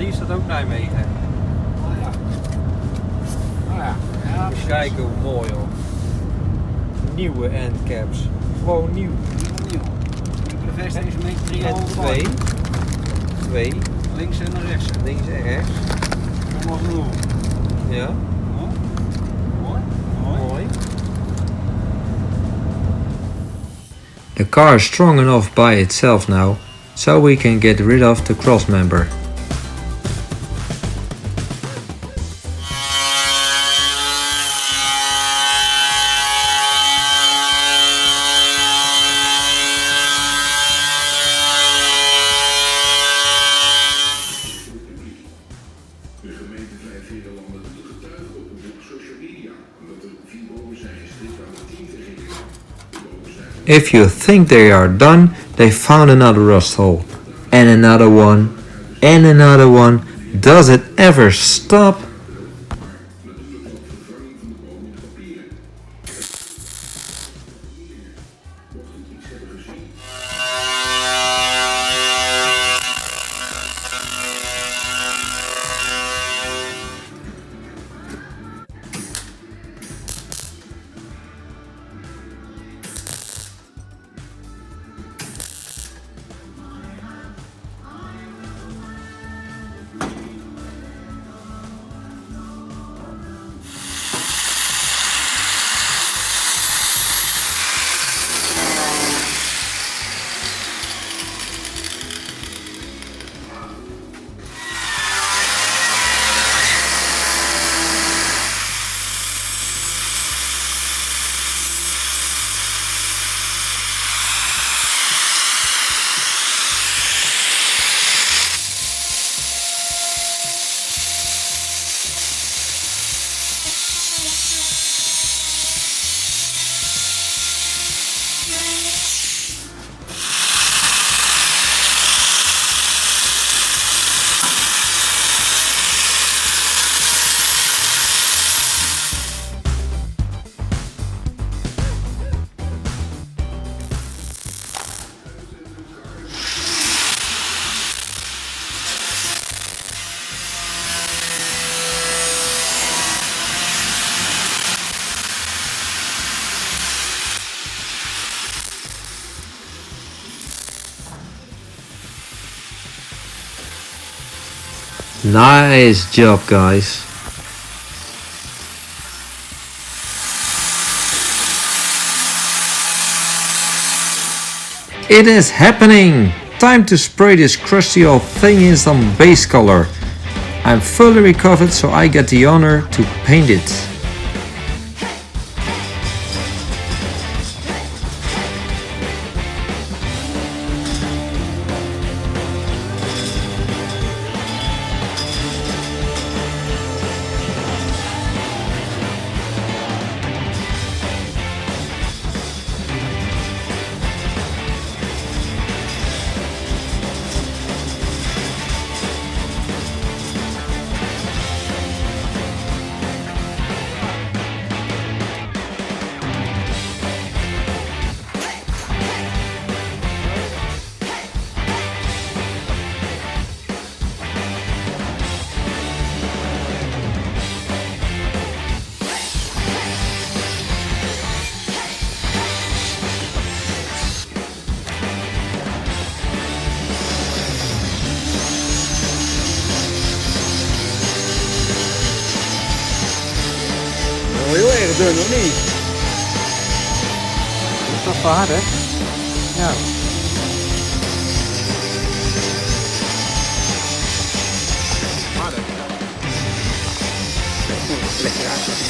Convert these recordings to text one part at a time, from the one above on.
hier is dat ook Nijmegen. Ah ja. Ah ja. Ja, Eens kijken hoe mooi hoor. Nieuwe endcaps. Gewoon nieuw. Nieuw. De bevestigingsmeter 3,5. En twee. Links en rechts. Links en rechts. Allemaal genoeg. Ja. Mooi. Mooi. The car is strong enough by itself now, so we can get rid of the crossmember. De gemeente 5 Nederlanden doet getuigen op een boek social media, omdat er 4 bomen zijn strikt aan de 10 vergingen. De bomen zijn If you think they are done, they found another rust hole. And another one. And another one. Does it ever stop? natuurlijk ook vervanging van de boom met papieren. Mocht u iets hebben gezien, Nice job, guys. It is happening! Time to spray this crusty old thing in some base color. I'm fully recovered, so I get the honor to paint it. Heel erg dun, of niet? Dat is toch vaardig? Ja. Lekker uit.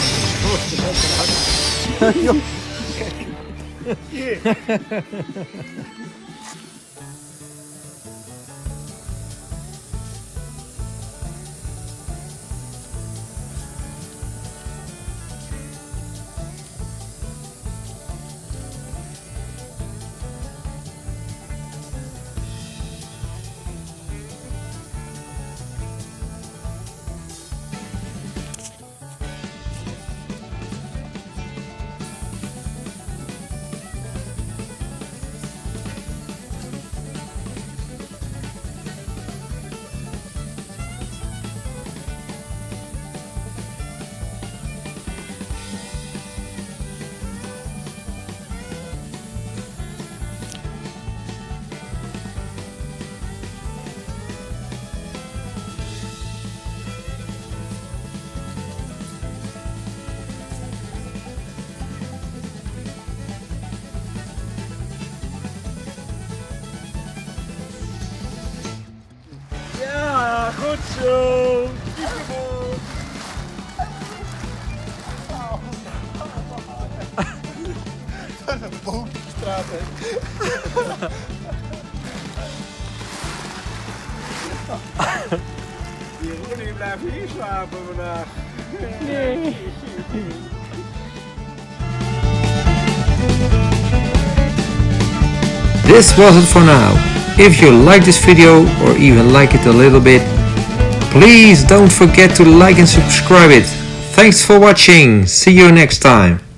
Ja, goed zo. Een bootstraat, hè. Jeroen, die blijft hier slapen vandaag. Nee. This was it for now. If you like this video or even like it a little bit, please don't forget to like and subscribe it. Thanks for watching. See you next time.